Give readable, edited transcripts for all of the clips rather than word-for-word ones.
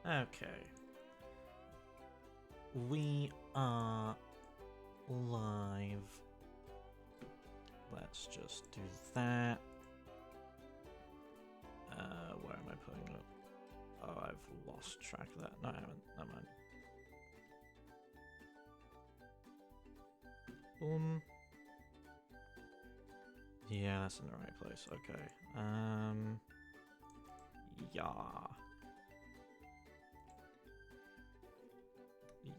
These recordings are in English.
Okay. We are live. Let's just do that. Where am I putting it? Oh, I've lost track of that. No, I haven't. Never mind. Boom. Yeah, that's in the right place. Okay. Yeah.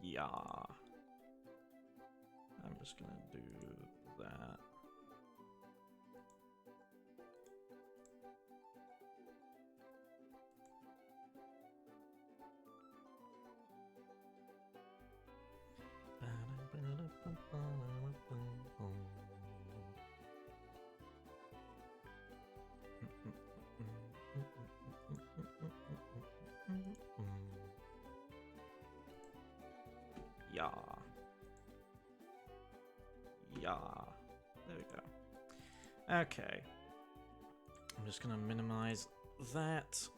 Yeah. I'm just gonna do that. Yeah. Yeah. There we go. Okay. I'm just gonna minimize that.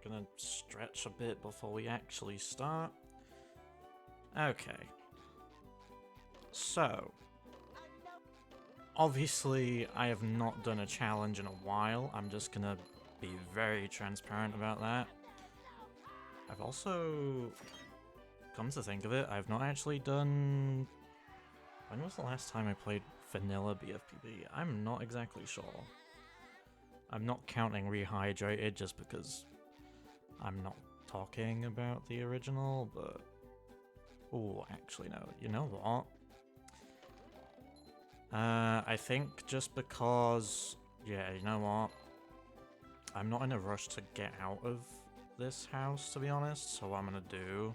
Gonna stretch a bit before we actually start. Okay. So, obviously, I have not done a challenge in a while. I'm just gonna be very transparent about that. I've also, come to think of it, I've not actually done... When was the last time I played vanilla BFBB? I'm not exactly sure. I'm not counting Rehydrated just because I'm not talking about the original, but... Oh, actually no, you know what? I think just because... Yeah, you know what? I'm not in a rush to get out of this house, to be honest, so what I'm gonna do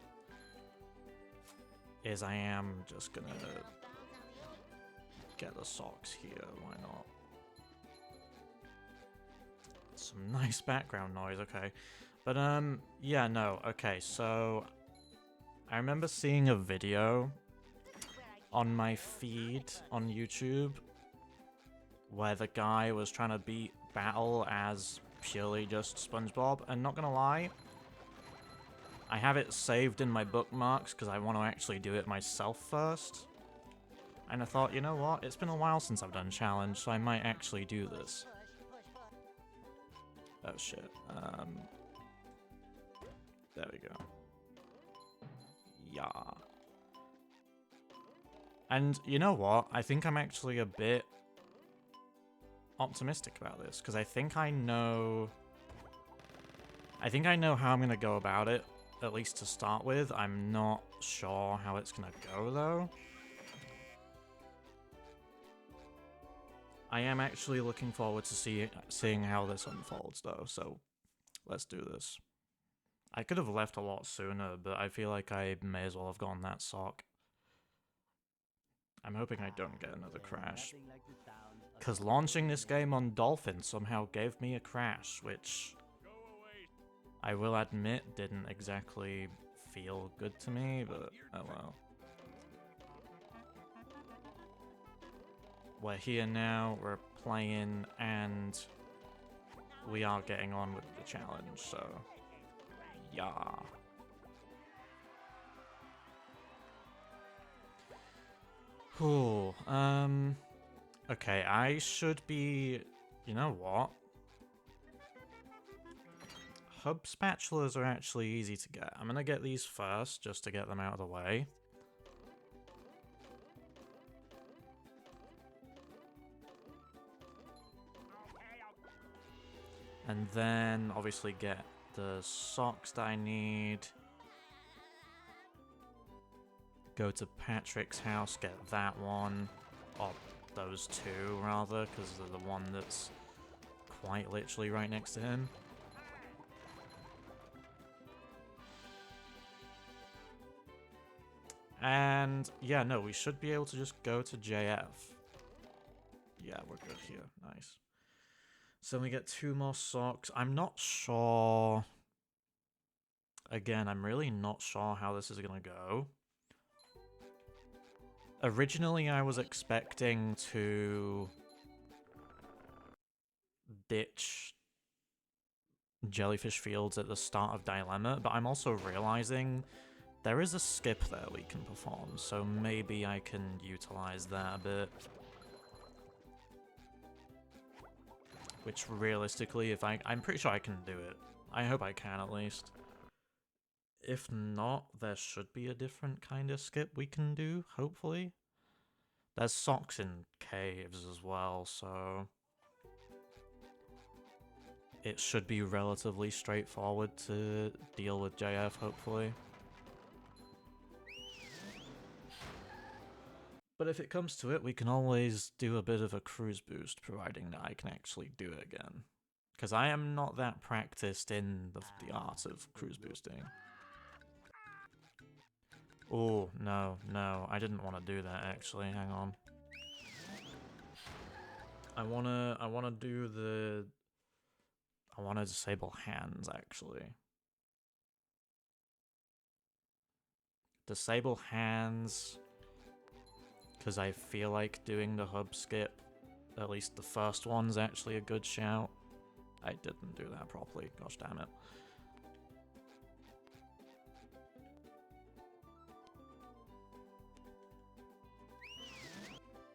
is I am just gonna get the socks here, why not? Some nice background noise, okay. But, yeah, no, okay, so... I remember seeing a video on my feed on YouTube where the guy was trying to beat Battle as purely just SpongeBob, and not gonna lie, I have it saved in my bookmarks because I want to actually do it myself first. And I thought, you know what, it's been a while since I've done challenge, so I might actually do this. Oh shit, there we go. Yeah. And you know what, I think I'm actually a bit optimistic about this, because I think I know how I'm gonna go about it, at least to start with. I'm not sure how it's gonna go, though. I am actually looking forward to seeing how this unfolds, though, so let's do this. I could have left a lot sooner, but I feel like I may as well have gotten that sock. I'm hoping I don't get another crash. Because launching this game on Dolphin somehow gave me a crash, which I will admit didn't exactly feel good to me, but oh well. We're here now, we're playing, and we are getting on with the challenge, so yeah. Cool. Okay, I should be... You know what? Hub spatulas are actually easy to get. I'm gonna get these first, just to get them out of the way. And then, obviously, get the socks that I need. Go to Patrick's house, get that one. Or those two, rather, because they're the one that's quite literally right next to him. And, yeah, no, we should be able to just go to JF. Yeah, we're good here. Nice. So we get 2 more socks. I'm not sure... Again, I'm really not sure how this is gonna go. Originally, I was expecting to ditch jellyfish fields at the start of Dilemma, but I'm also realizing there is a skip there we can perform, so maybe I can utilize that a bit. Which realistically, if I'm pretty sure I can do it. I hope I can at least. If not, there should be a different kind of skip we can do, hopefully. There's socks in caves as well, so it should be relatively straightforward to deal with JF, hopefully. But if it comes to it, we can always do a bit of a cruise boost, providing that I can actually do it again. Because I am not that practiced in the art of cruise boosting. Oh, no, I didn't want to do that, actually, hang on. I wanna do the... I want to disable hands, actually. Disable hands, because I feel like doing the hub skip, at least the first one's actually a good shout. I didn't do that properly, gosh damn it.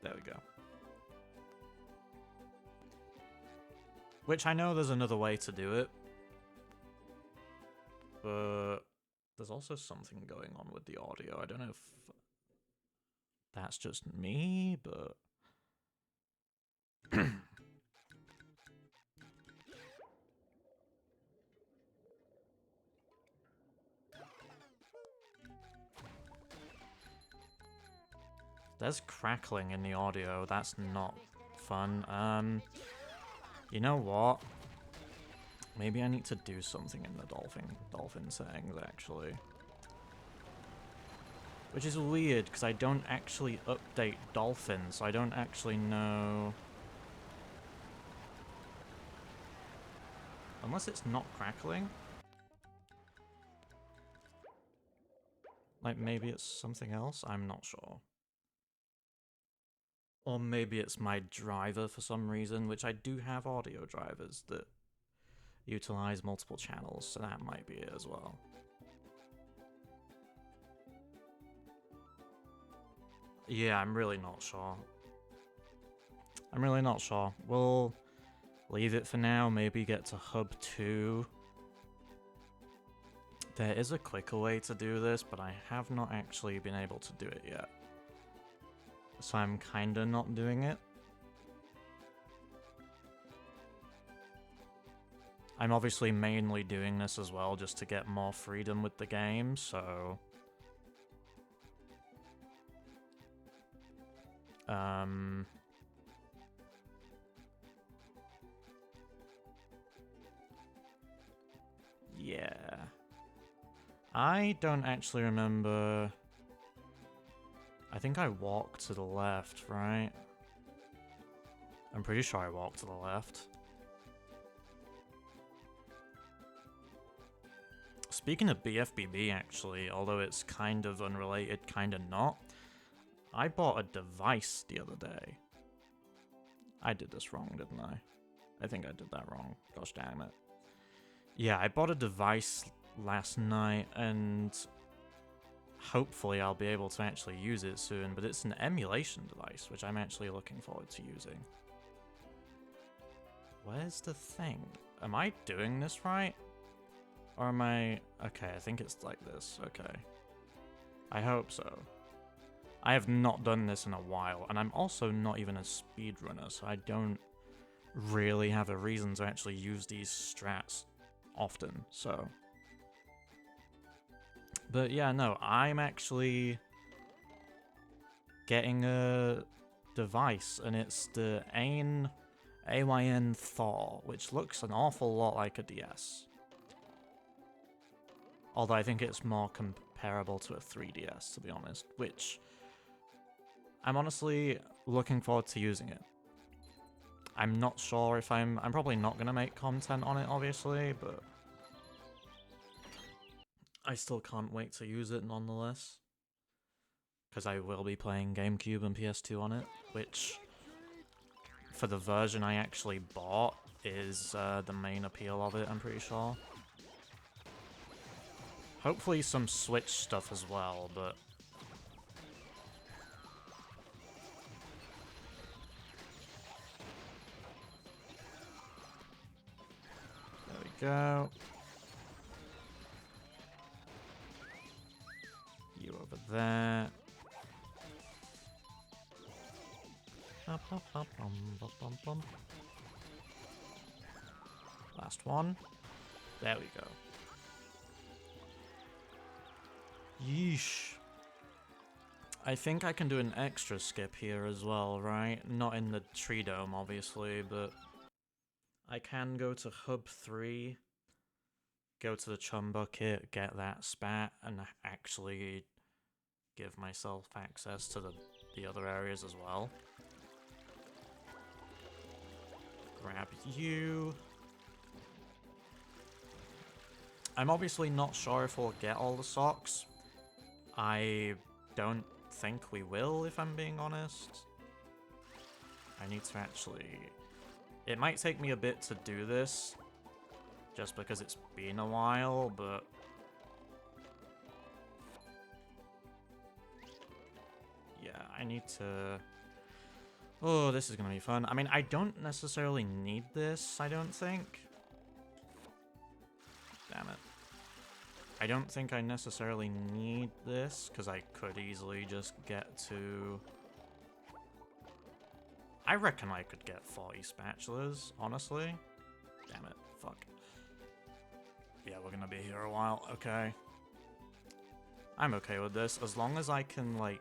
There we go. Which I know there's another way to do it, but there's also something going on with the audio. I don't know if that's just me, but... There's crackling in the audio, that's not fun. You know what? Maybe I need to do something in the dolphin settings, actually. Which is weird, because I don't actually update dolphin, so I don't actually know... Unless it's not crackling? Like, maybe it's something else? I'm not sure. Or maybe it's my driver for some reason, which I do have audio drivers that utilize multiple channels, so that might be it as well. Yeah, I'm really not sure. We'll leave it for now, maybe get to Hub 2. There is a quicker way to do this, but I have not actually been able to do it yet. So I'm kinda not doing it. I'm obviously mainly doing this as well just to get more freedom with the game, so... Yeah. I don't actually remember... I think I walked to the left, right? I'm pretty sure I walked to the left. Speaking of BFBB, actually, although it's kind of unrelated, kind of not, I bought a device the other day. I did this wrong, didn't I? I think I did that wrong. Gosh damn it. Yeah, I bought a device last night, and hopefully I'll be able to actually use it soon, but it's an emulation device, which I'm actually looking forward to using. Where's the thing? Am I doing this right? Or am I... Okay, I think it's like this. Okay. I hope so. I have not done this in a while, and I'm also not even a speedrunner, so I don't really have a reason to actually use these strats often, so... But yeah, no, I'm actually getting a device, and it's the AYN Thor, which looks an awful lot like a DS. Although I think it's more comparable to a 3DS, to be honest, which I'm honestly looking forward to using it. I'm not sure if I'm probably not going to make content on it, obviously, but I still can't wait to use it nonetheless. Because I will be playing GameCube and PS2 on it, which, for the version I actually bought, is the main appeal of it, I'm pretty sure. Hopefully some Switch stuff as well, but... There we go. You over there. Last one. There we go. Yeesh. I think I can do an extra skip here as well, right? Not in the tree dome, obviously, but I can go to Hub 3, go to the Chum Bucket, get that spat, and actually give myself access to the other areas as well. Grab you. I'm obviously not sure if we'll get all the socks. I don't think we will, if I'm being honest. I need to actually... It might take me a bit to do this, just because it's been a while, but... Yeah, I need to... Oh, this is gonna be fun. I mean, I don't necessarily need this, I don't think. Damn it. I don't think I necessarily need this, because I could easily just get to... I reckon I could get 40 spatulas, honestly. Damn it, fuck. Yeah, we're gonna be here a while, okay. I'm okay with this, as long as I can, like...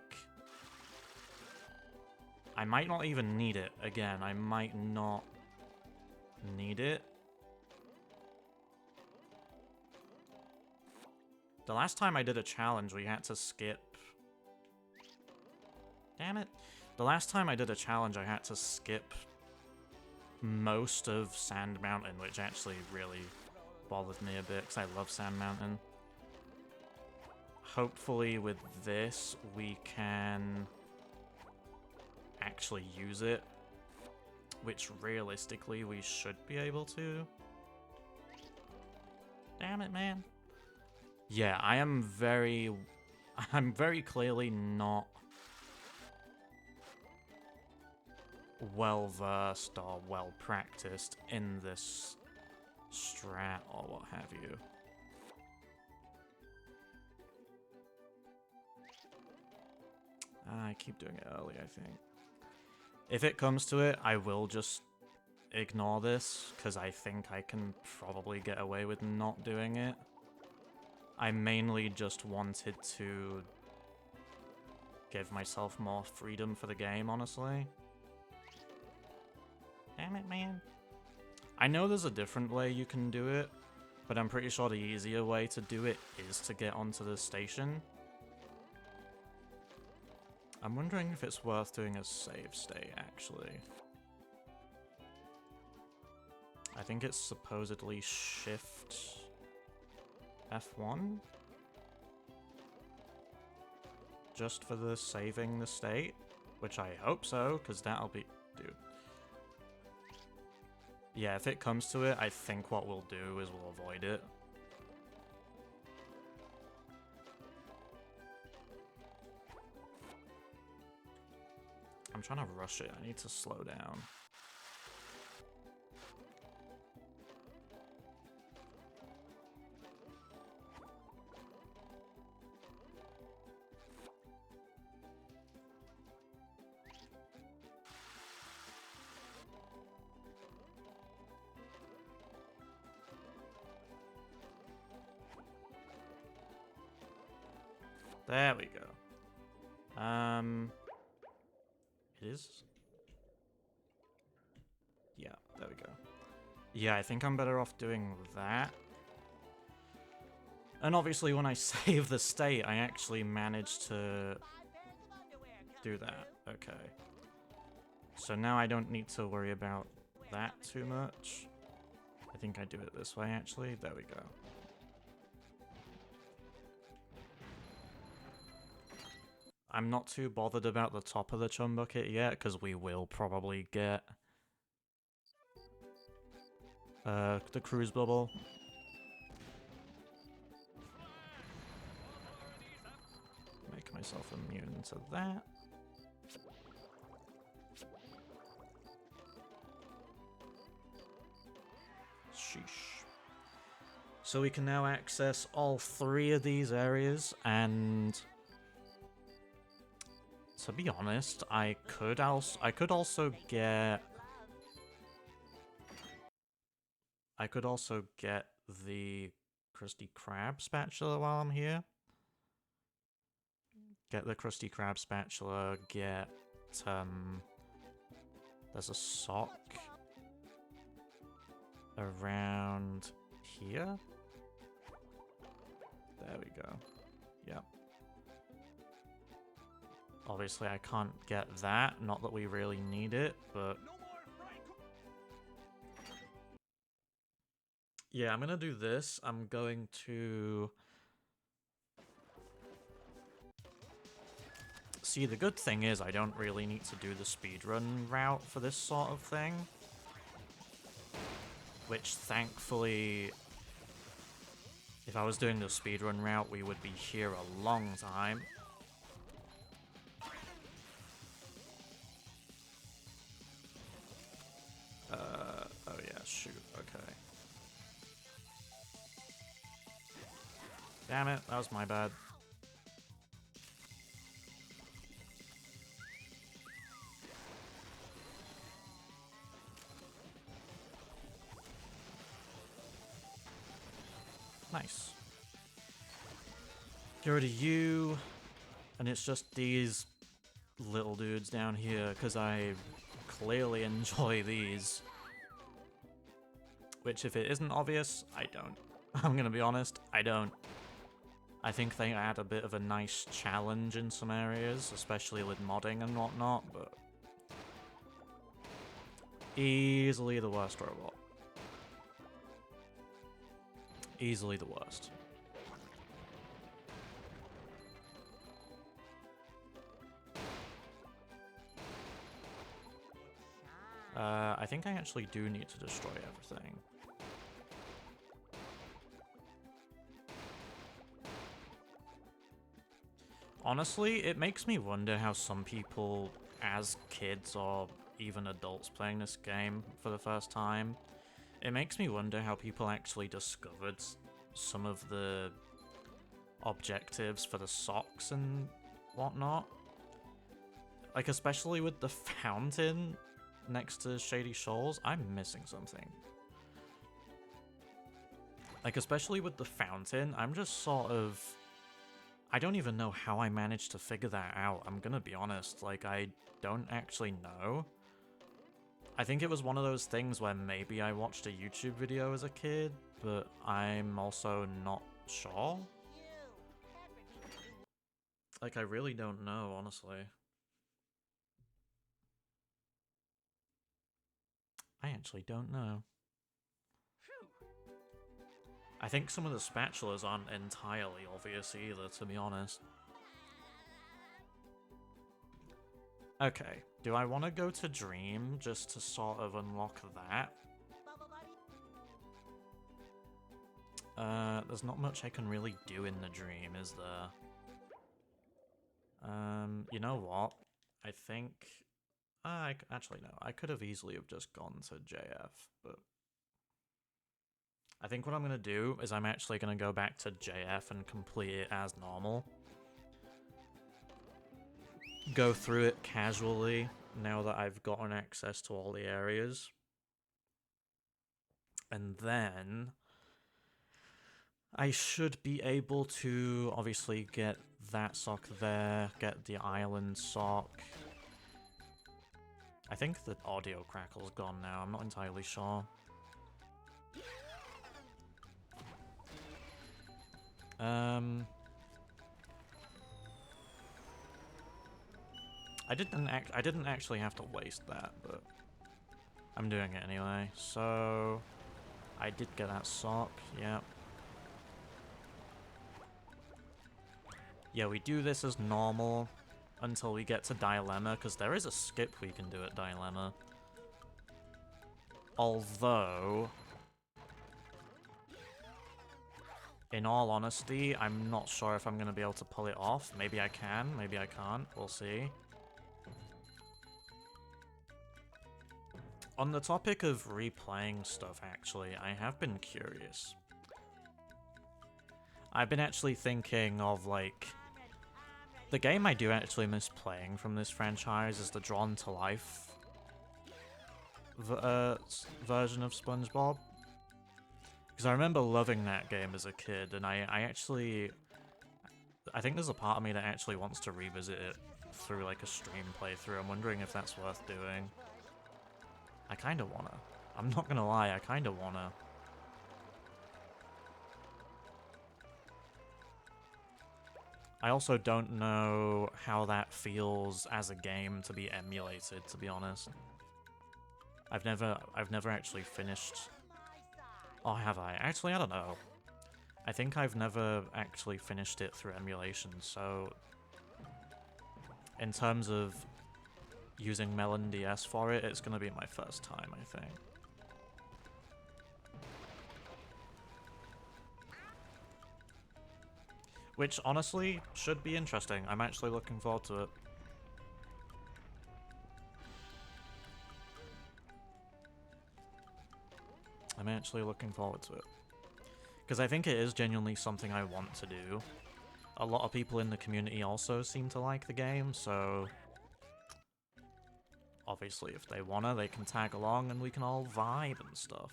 I might not even need it, again, I might not need it. The last time I did a challenge, we had to skip... Damn it. The last time I did a challenge, I had to skip most of Sand Mountain, which actually really bothered me a bit, because I love Sand Mountain. Hopefully with this, we can actually use it, which realistically we should be able to. Damn it, man. Yeah, I'm very clearly not well-versed or well-practiced in this strat or what have you. I keep doing it early, I think. If it comes to it, I will just ignore this, because I think I can probably get away with not doing it. I mainly just wanted to give myself more freedom for the game, honestly. Damn it, man. I know there's a different way you can do it, but I'm pretty sure the easier way to do it is to get onto the station. I'm wondering if it's worth doing a save state, actually. I think it's supposedly shift F1? Just for the saving the state? Which I hope so, because that'll be... Dude. Yeah, if it comes to it, I think what we'll do is we'll avoid it. I'm trying to rush it. I need to slow down. There we go. It is? Yeah, there we go. Yeah, I think I'm better off doing that. And obviously when I save the state, I actually managed to do that. Okay. So now I don't need to worry about that too much. I think I do it this way, actually. There we go. I'm not too bothered about the top of the chum bucket yet, because we will probably get The cruise bubble. Make myself immune to that. Sheesh. So we can now access all 3 of these areas, and to be honest, I could also get the Krusty Krab spatula while I'm here. Get the Krusty Krab spatula, get there's a sock around here. There we go. Yep. Obviously I can't get that, not that we really need it, but yeah, I'm gonna do this. I'm going to see, the good thing is I don't really need to do the speedrun route for this sort of thing, which thankfully, if I was doing the speedrun route, we would be here a long time. Oh yeah, shoot, okay. Damn it, that was my bad. Nice. Get rid of you, and it's just these little dudes down here, because I clearly enjoy these. Which, if it isn't obvious, I don't. I'm gonna be honest, I don't. I think they add a bit of a nice challenge in some areas, especially with modding and whatnot, but easily the worst robot. Easily the worst. I think I actually do need to destroy everything. Honestly, it makes me wonder how some people, as kids or even adults playing this game for the first time, it makes me wonder how people actually discovered some of the objectives for the socks and whatnot. Like, especially with the fountain next to Shady Shoals, I'm missing something. Like, especially with the fountain, I'm just sort of... I don't even know how I managed to figure that out, I'm gonna be honest. Like, I don't actually know. I think it was one of those things where maybe I watched a YouTube video as a kid, but I'm also not sure. Like, I really don't know, honestly. I actually don't know. I think some of the spatulas aren't entirely obvious either, to be honest. Okay, do I want to go to Dream just to sort of unlock that? There's not much I can really do in the Dream, is there? You know what? I think... actually, no. I could have easily have just gone to JF, but... I think what I'm going to do is I'm actually going to go back to JF and complete it as normal. Go through it casually, now that I've gotten access to all the areas. And then... I should be able to, obviously, get that sock there, get the island sock. I think the audio crackle's gone now, I'm not entirely sure. I didn't actually have to waste that, but I'm doing it anyway. So I did get that sock, yep. Yeah, we do this as normal until we get to Dilemma, because there is a skip we can do at Dilemma. Although, In all honesty, I'm not sure if I'm going to be able to pull it off. Maybe I can, maybe I can't. We'll see. On the topic of replaying stuff, actually, I have been curious. I've been actually thinking of, like... The game I do actually miss playing from this franchise is the Drawn to Life version of SpongeBob. Because I remember loving that game as a kid, and I think there's a part of me that actually wants to revisit it through like a stream playthrough. I'm wondering if that's worth doing. I kinda wanna. I'm not gonna lie, I kinda wanna. I also don't know how that feels as a game to be emulated, to be honest. I've never actually finished... Oh, have I? Actually, I don't know. I think I've never actually finished it through emulation, so... In terms of using Melon DS for it, it's gonna be my first time, I think. Which, honestly, should be interesting. I'm actually looking forward to it. I'm actually looking forward to it. Because I think it is genuinely something I want to do. A lot of people in the community also seem to like the game, so... Obviously, if they wanna, they can tag along and we can all vibe and stuff.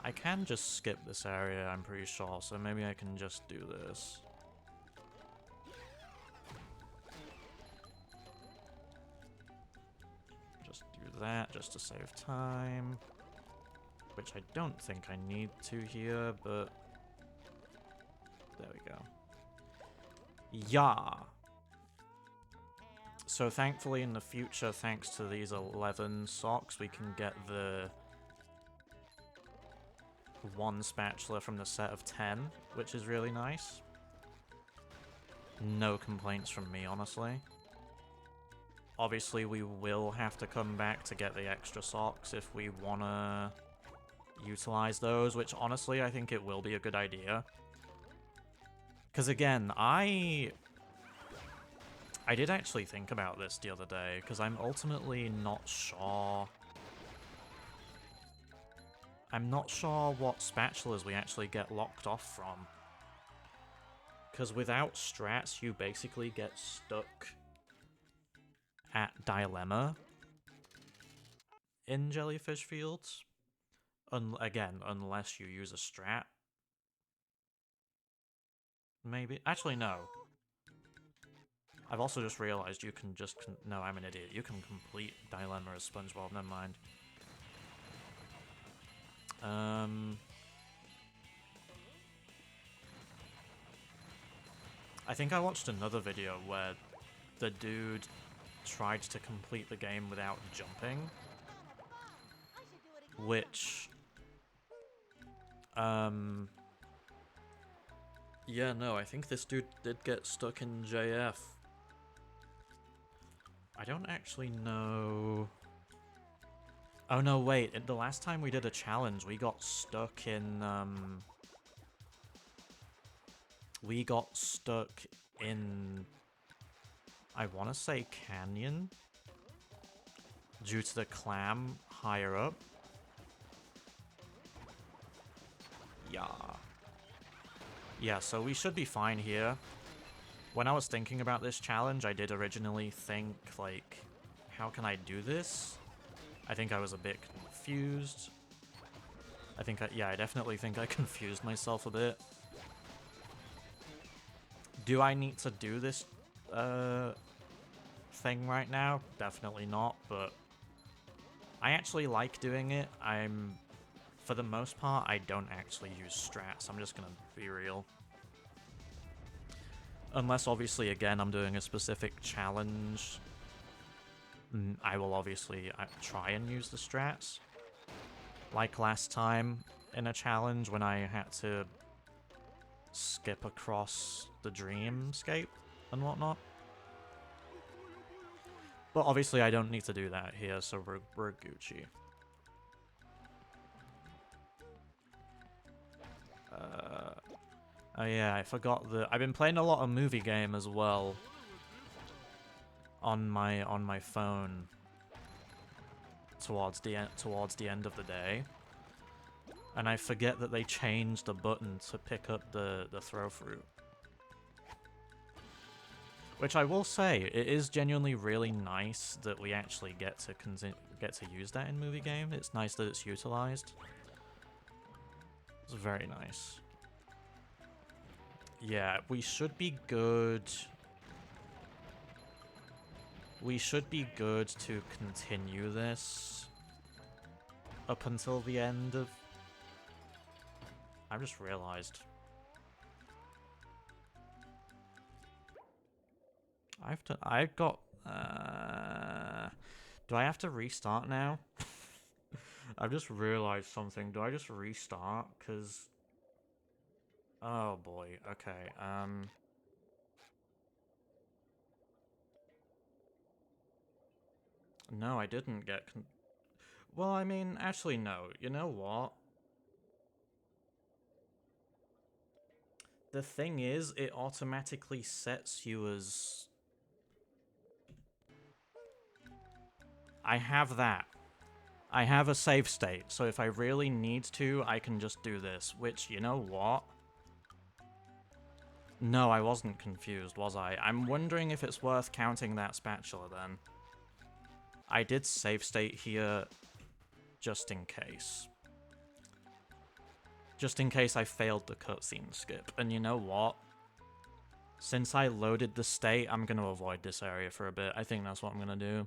I can just skip this area, I'm pretty sure, so maybe I can just do this. Just do that, just to save time. Which I don't think I need to here, but... There we go. Yeah! So thankfully in the future, thanks to these 11 socks, we can get the... one spatula from the set of 10, which is really nice. No complaints from me, honestly. Obviously, we will have to come back to get the extra socks if we wanna utilize those, which honestly, I think it will be a good idea. Because again, I did actually think about this the other day, because I'm ultimately not sure... I'm not sure what spatulas we actually get locked off from. Because without strats, you basically get stuck at Dilemma in Jellyfish Fields. Again, unless you use a strat. Maybe. Actually, no. I've also just realized you can just... no, I'm an idiot. You can complete Dilemma as SpongeBob, never mind. I think I watched another video where the dude tried to complete the game without jumping. Which... yeah, no, I think this dude did get stuck in JF. I don't actually know... Oh no, wait, the last time we did a challenge, we got stuck in, we got stuck in... I want to say Canyon? Due to the clam higher up. Yeah. Yeah, so we should be fine here. When I was thinking about this challenge, I did originally think, like, how can I do this? I think I was a bit confused. Yeah, I definitely think I confused myself a bit. Do I need to do this thing right now? Definitely not, but I actually like doing it. For the most part, I don't actually use strats. I'm just gonna be real. Unless, obviously, again, I'm doing a specific challenge. I will obviously try and use the strats. Like last time in a challenge when I had to skip across the dreamscape and whatnot. But obviously I don't need to do that here, so we're Gucci. Oh yeah, I forgot that I've been playing a lot of movie game as well on my phone towards the end of the day. And I forget that they changed the button to pick up the throw fruit. Which I will say, it is genuinely really nice that we actually get to use that in movie game. It's nice that it's utilized. It's very nice. Yeah, we should be good. We should be good to continue this up until the end of... I just realized. I've got, do I have to restart now? I've just realized something. Do I just restart? Because... Oh boy, okay, No, I didn't get well, I mean, actually no. You know what? The thing is, it automatically sets you as... I have that. I have a save state, so if I really need to, I can just do this, which, you know what? No, I wasn't confused, was I? I'm wondering if it's worth counting that spatula, then. I did save state here, just in case. Just in case I failed the cutscene skip, and you know what? Since I loaded the state, I'm gonna avoid this area for a bit. I think that's what I'm gonna do.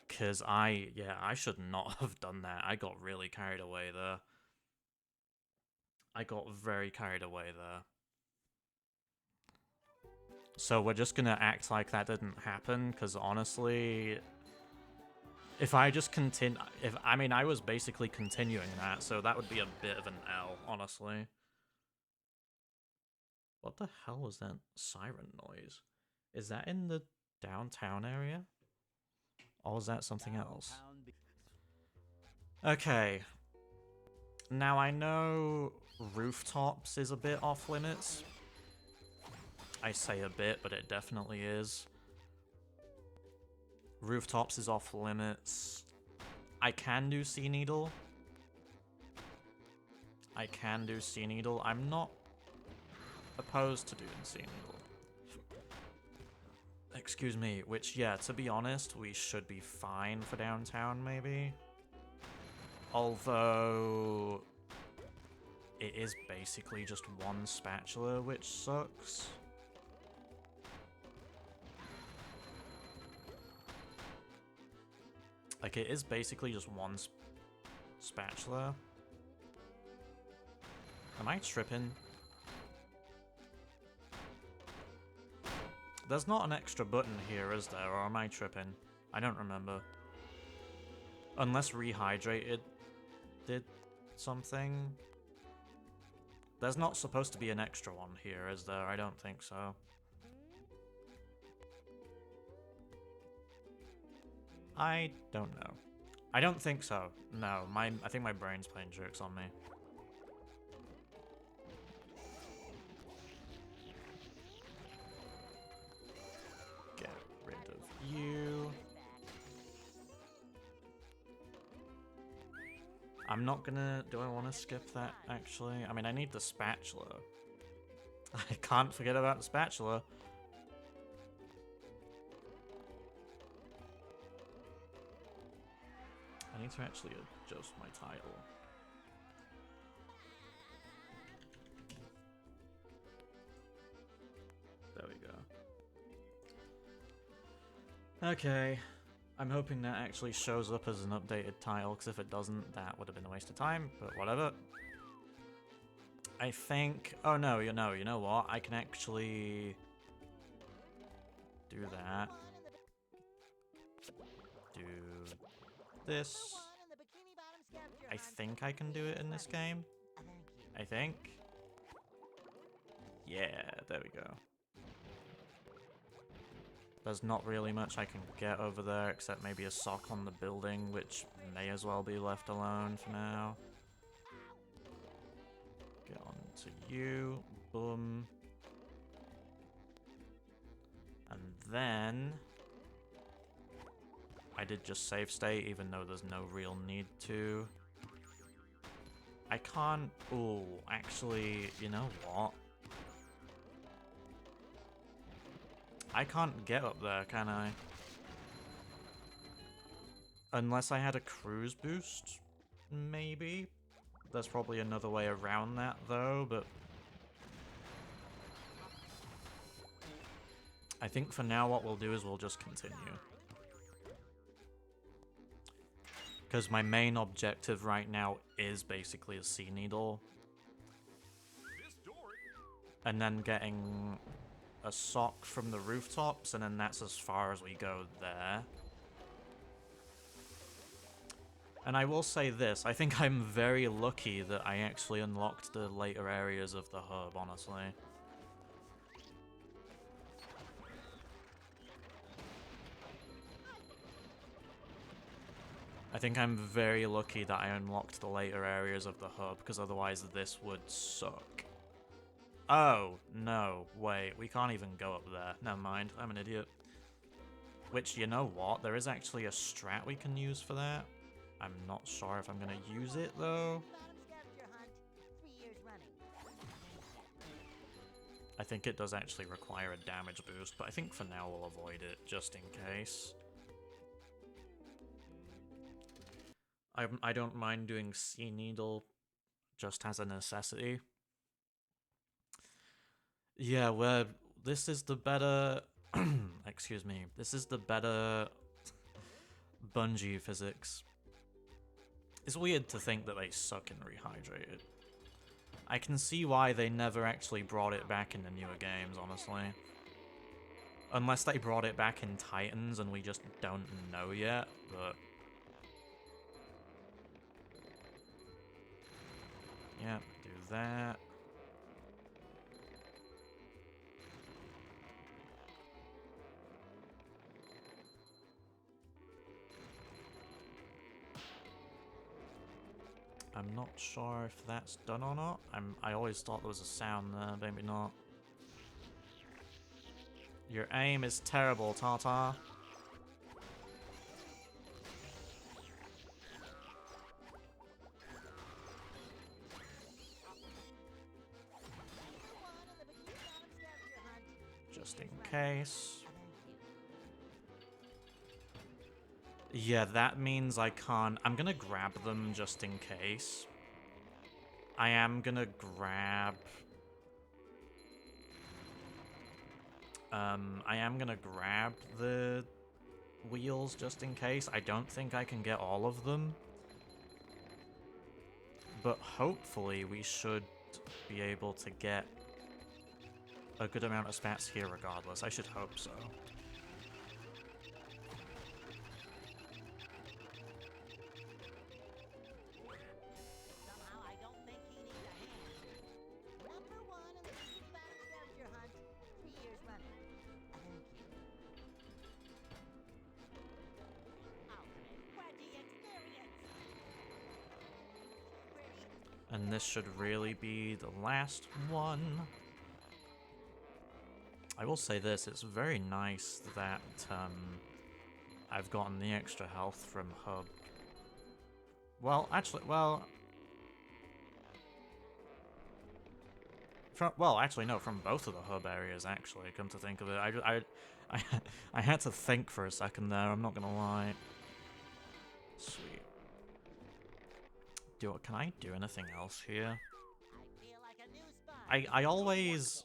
Because I should not have done that. I got really carried away there. I got very carried away there. So we're just gonna act like that didn't happen, because honestly... If I just continue... I mean, I was basically continuing that, so that would be a bit of an L, honestly. What the hell was that siren noise? Is that in the downtown area? Or is that something else? Okay. Now I know rooftops is a bit off limits. I say a bit, but it definitely is. Rooftops is off limits. I can do Sea Needle. I can do Sea Needle. I'm not opposed to doing Sea Needle. Excuse me, which, yeah, to be honest, we should be fine for downtown, maybe. Although... it is basically just one spatula, which sucks. Like, it is basically just one spatula. Am I tripping? There's not an extra button here, is there? Or am I tripping? I don't remember. Unless Rehydrated did something. There's not supposed to be an extra one here, is there? I don't think so. I don't know. I don't think so. No, I think my brain's playing tricks on me. Get rid of you. I'm not gonna... do I want to skip that, actually? I mean, I need the spatula. I can't forget about the spatula. I need to actually adjust my title. There we go. Okay. I'm hoping that actually shows up as an updated title, because if it doesn't, that would have been a waste of time, but whatever. I think... oh no, you know what? I can actually... do that. Do this. I think I can do it in this game. I think. Yeah, there we go. There's not really much I can get over there, except maybe a sock on the building, which may as well be left alone for now. Get on to you. Boom. And then... I did just save state, even though there's no real need to. I can't... Ooh, actually, you know what? I can't get up there, can I? Unless I had a cruise boost, maybe? There's probably another way around that, though, but... I think for now what we'll do is we'll just continue. Because my main objective right now is basically a Sea Needle. And then getting a sock from the rooftops, and then that's as far as we go there. And I will say this, I think I'm very lucky that I actually unlocked the later areas of the hub, honestly. I think I'm very lucky that I unlocked the later areas of the hub, because otherwise this would suck. Oh, no, wait, we can't even go up there. Never mind, I'm an idiot. Which, you know what, there is actually a strat we can use for that. I'm not sure if I'm going to use it, though. I think it does actually require a damage boost, but I think for now we'll avoid it, just in case. I don't mind doing Sea Needle just as a necessity. Yeah, well, this is the better... excuse me. This is the better Bungie physics. It's weird to think that they suck in Rehydrated. I can see why they never actually brought it back in the newer games, honestly. Unless they brought it back in Titans and we just don't know yet, but... yeah, do that. I'm not sure if that's done or not. I always thought there was a sound there, maybe not. Your aim is terrible, Tata. Just in case. Yeah, that means I can't... I'm gonna grab them just in case. I am gonna grab... I am gonna grab the wheels just in case. I don't think I can get all of them. But hopefully we should be able to get a good amount of spats here regardless. I should hope so. And this should really be the last one. I will say this, it's very nice that I've gotten the extra health from Hub. Well, actually, actually, no, from both of the Hub areas, actually, come to think of it. I had to think for a second there, I'm not gonna lie. Sweet. Can I do anything else here? I always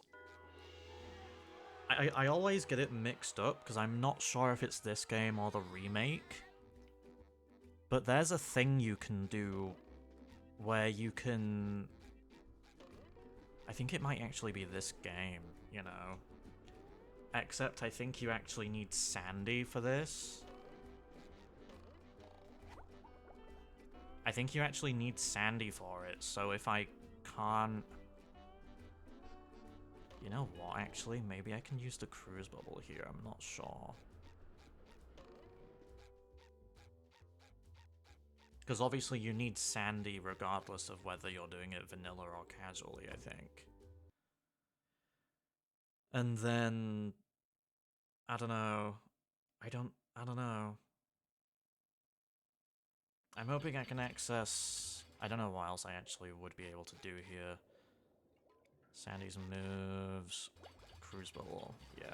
get it mixed up because I'm not sure if it's this game or the remake. But there's a thing you can do where you can... I think it might actually be this game, you know. Except I think you actually need Sandy for this. I think you actually need Sandy for it, so if I can't... You know what, actually, maybe I can use the cruise bubble here, I'm not sure. Because obviously you need Sandy regardless of whether you're doing it vanilla or casually, I think. And then... I don't know. I don't know. I'm hoping I can access... I don't know what else I actually would be able to do here. Sandy's moves... Cruise bubble, yeah.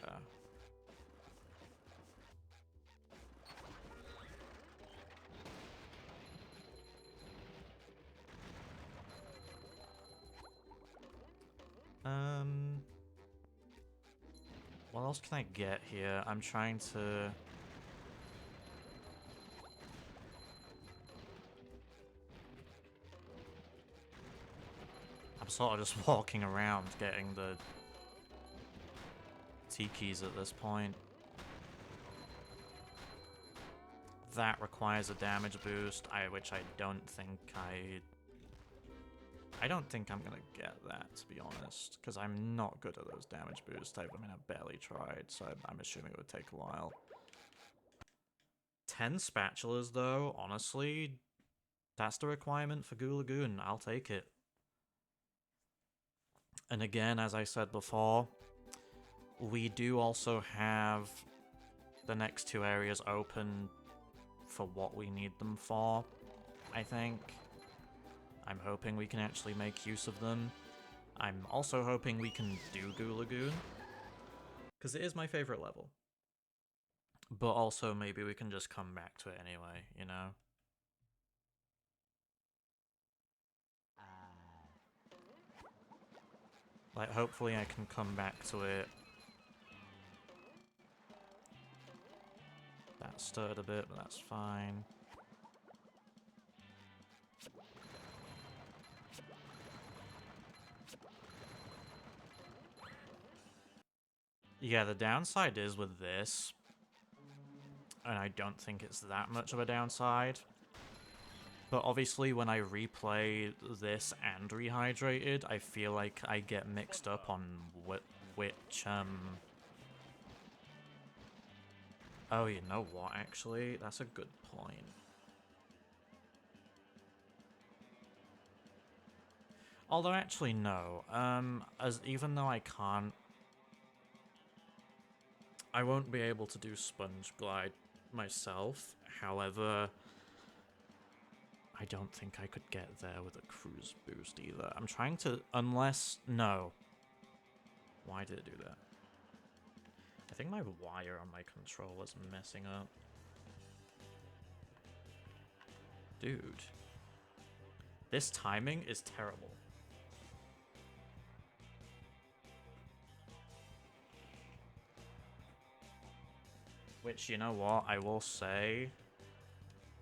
What else can I get here? I'm trying to... I'm sort of just walking around getting the tikis at this point. That requires a damage boost, which I don't think I don't think I'm gonna get that, to be honest, because I'm not good at those damage boosts. I mean, I've barely tried, so I'm assuming it would take a while. 10 spatulas, though, honestly, that's the requirement for Goo Lagoon. I'll take it. And again, as I said before, we do also have the next 2 areas open for what we need them for, I think. I'm hoping we can actually make use of them. I'm also hoping we can do Goo Lagoon, because it is my favorite level. But also maybe we can just come back to it anyway, you know? Like, hopefully I can come back to it. That stirred a bit, but that's fine. Yeah, the downside is with this, and I don't think it's that much of a downside, but obviously when I replay this and Rehydrated, I feel like I get mixed up on which, Oh, you know what, actually? That's a good point. Although, actually, no. Even though I can't... I won't be able to do Sponge Glide myself, however... I don't think I could get there with a cruise boost either. I'm trying to... Unless... No. Why did it do that? I think my wire on my controller's messing up. Dude. This timing is terrible. Which, you know what, I will say...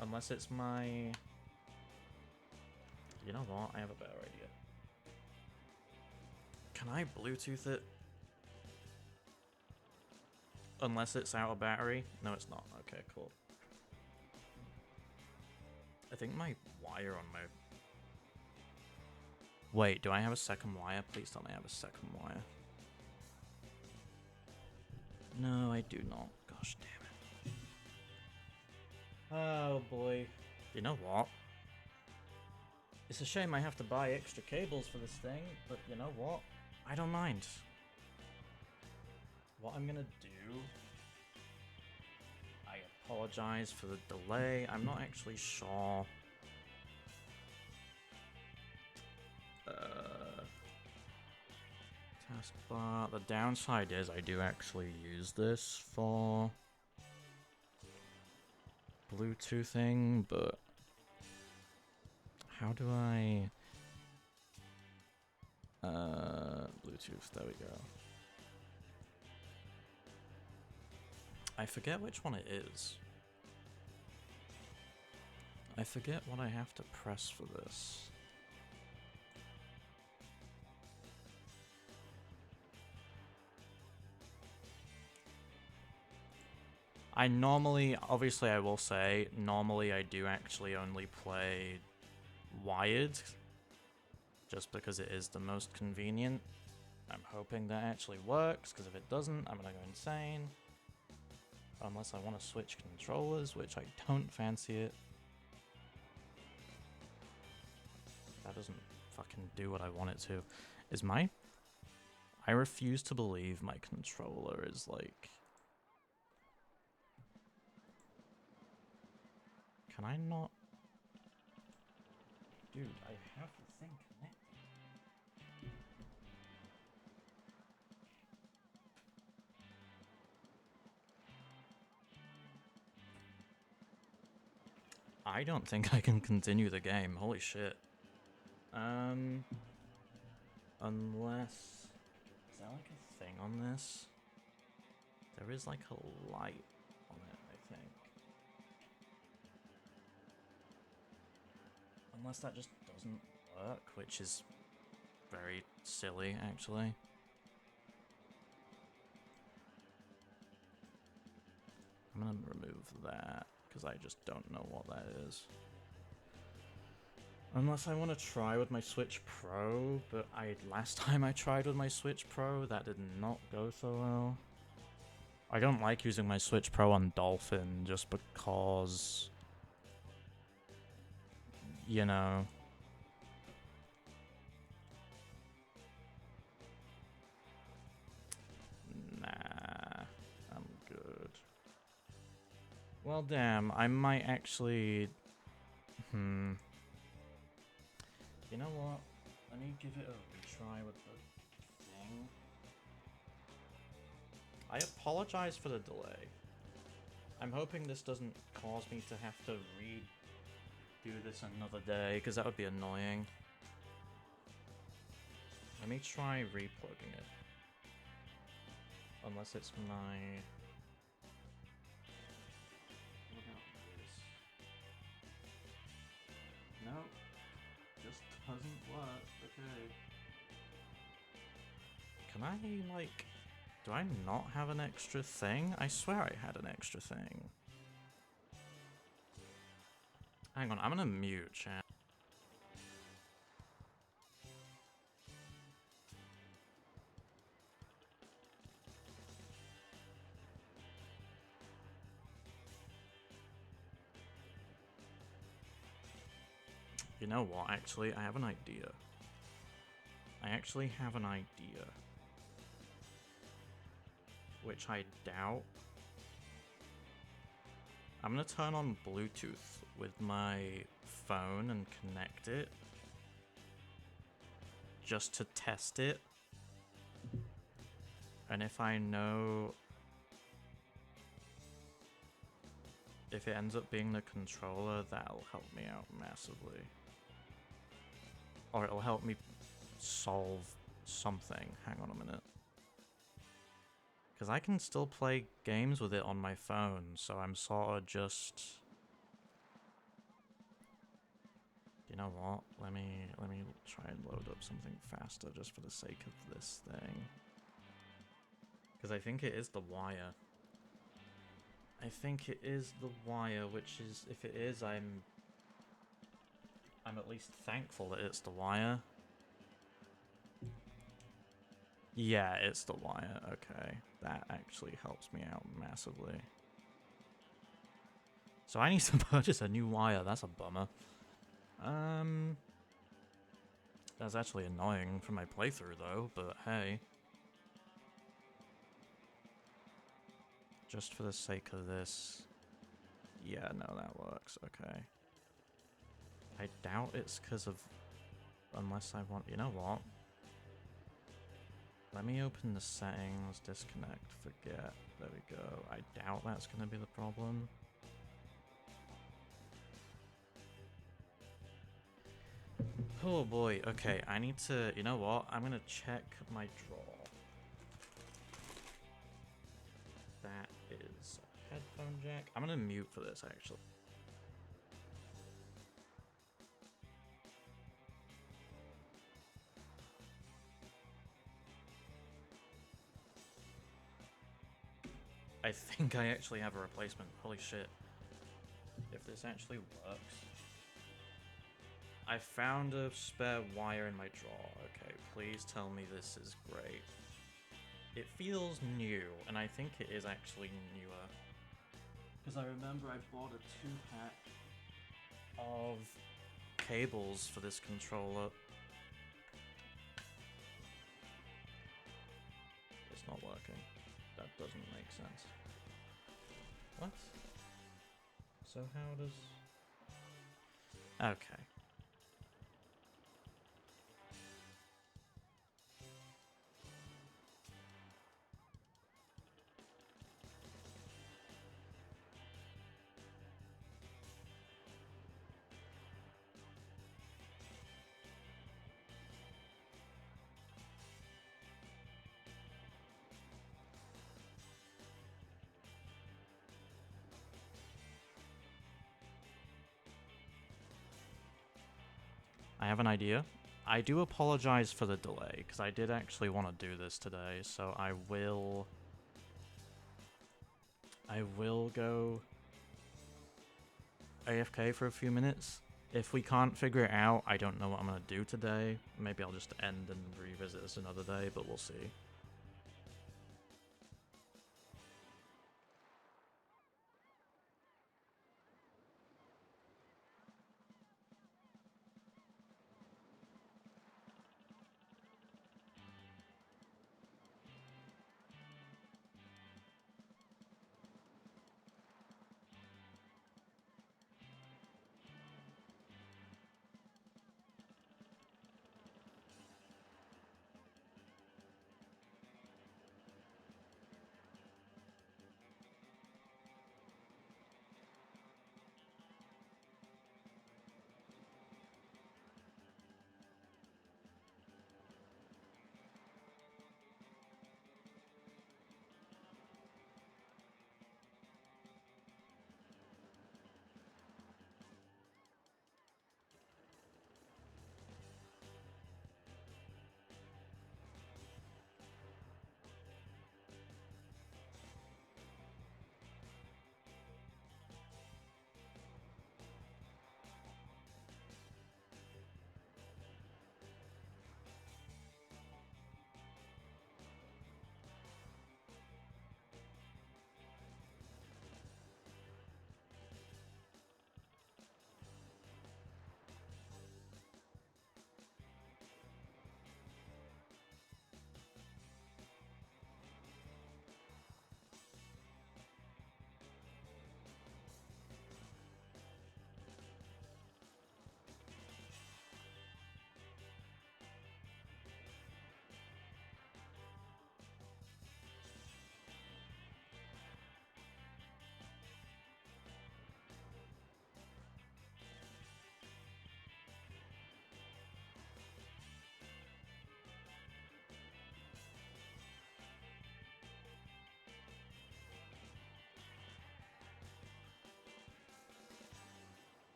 Unless it's my... You know what, I have a better idea. Can I Bluetooth it? Unless it's out of battery? No, it's not. Okay, cool. I think my wire on my... Wait, do I have a second wire? Please tell me I have a second wire. No, I do not. Gosh damn it. Oh boy. You know what? It's a shame I have to buy extra cables for this thing, but you know what? I don't mind. What I'm gonna do... I apologize for the delay. I'm not actually sure... Taskbar. The downside is I do actually use this for... Bluetoothing, but... How do I... Bluetooth, there we go. I forget which one it is. I forget what I have to press for this. I normally, obviously I will say, normally I do actually only play wired, just because it is the most convenient. I'm hoping that actually works, because if it doesn't, I'm gonna go insane. Unless I want to switch controllers, which I don't fancy it. That doesn't fucking do what I want it to. Is my... I refuse to believe my controller is like... Can I not? Dude, I have the thing connected. I don't think I can continue the game. Holy shit. Unless... Is there like a thing on this? There is like a light on it, I think. Unless that just doesn't work, which is very silly, actually. I'm gonna remove that, because I just don't know what that is. Unless I want to try with my Switch Pro, but last time I tried with my Switch Pro, that did not go so well. I don't like using my Switch Pro on Dolphin, just because... You know... Nah, I'm good. Well, damn, I might actually... You know what? Let me give it a retry with the thing. I apologize for the delay. I'm hoping this doesn't cause me to have to redo this another day, because that would be annoying. Let me try replugging it. Unless it's my... What about this? No. Just doesn't work. Okay. Can I, like... Do I not have an extra thing? I swear I had an extra thing. Hang on, I'm gonna mute, chat. You know what, actually, I have an idea. I actually have an idea. Which I doubt. I'm gonna turn on Bluetooth with my phone and connect it. Just to test it. And if I know... If it ends up being the controller, that'll help me out massively. Or it'll help me solve something. Hang on a minute. Because I can still play games with it on my phone, so I'm sort of just... You know what? Let me try and load up something faster just for the sake of this thing. Because I think it is the wire. I think it is the wire, which is... If it is, I'm at least thankful that it's the wire. Yeah, it's the wire. Okay. That actually helps me out massively. So I need to purchase a new wire. That's a bummer. That's actually annoying for my playthrough though, but hey. Just for the sake of this. Yeah, no, that works. Okay. I doubt it's because of... Unless I want... You know what? Let me open the settings, disconnect, forget. There we go. I doubt that's going to be the problem. Oh boy, okay, I need to... You know what? I'm going to check my drawer. That is a headphone jack. I'm going to mute for this, actually. I think I actually have a replacement. Holy shit. If this actually works. I found a spare wire in my drawer. Okay, please tell me this is great. It feels new, and I think it is actually newer. Because I remember I bought a 2-pack of cables for this controller. not working. That doesn't make sense. What? So how does... Okay. I have an idea. I do apologize for the delay, because I did actually want to do this today, so I will go AFK for a few minutes. If we can't figure it out, I don't know what I'm going to do today. Maybe I'll just end and revisit this another day, but we'll see.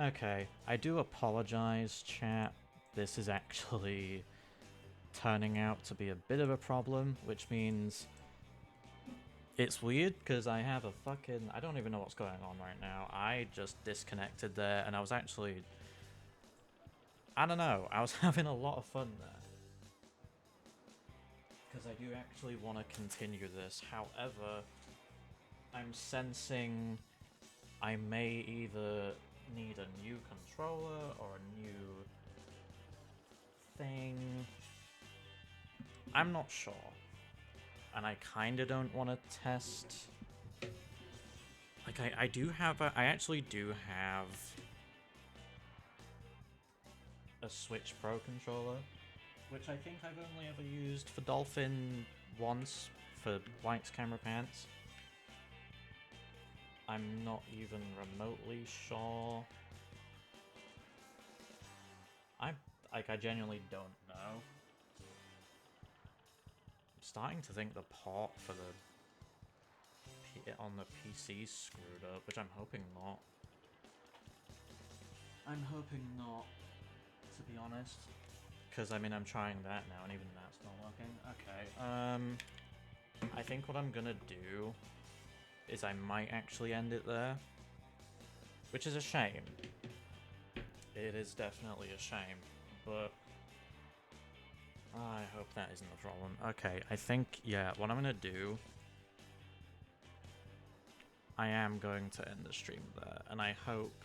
Okay, I do apologize, chat. This is actually turning out to be a bit of a problem, which means it's weird because I have a fucking... I don't even know what's going on right now. I just disconnected there and I was actually... I don't know, I was having a lot of fun there. Because I do actually want to continue this. However, I'm sensing I may either need a new controller or a new thing. I'm not sure. And I kinda don't want to test... Like, I do have a... I actually do have a Switch Pro controller, which I think I've only ever used for Dolphin once, for Lights Camera Pants. I'm not even remotely sure. I genuinely don't know. I'm starting to think the port for the on the PC screwed up, which I'm hoping not. I'm hoping not, to be honest. Because, I mean, I'm trying that now, and even that's not working. Okay, I think what I'm gonna do is I might actually end it there. Which is a shame. It is definitely a shame, but... I hope that isn't the problem. Okay, I think, yeah, what I'm gonna do... I am going to end the stream there, and I hope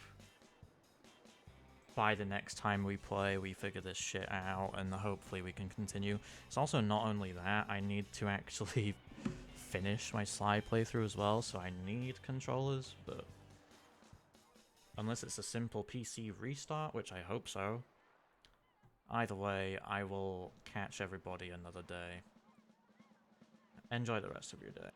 by the next time we play, we figure this shit out, and hopefully we can continue. It's also not only that, I need to actually finish my Sly playthrough as well, so I need controllers, but... Unless it's a simple PC restart, which I hope so. Either way, I will catch everybody another day. Enjoy the rest of your day.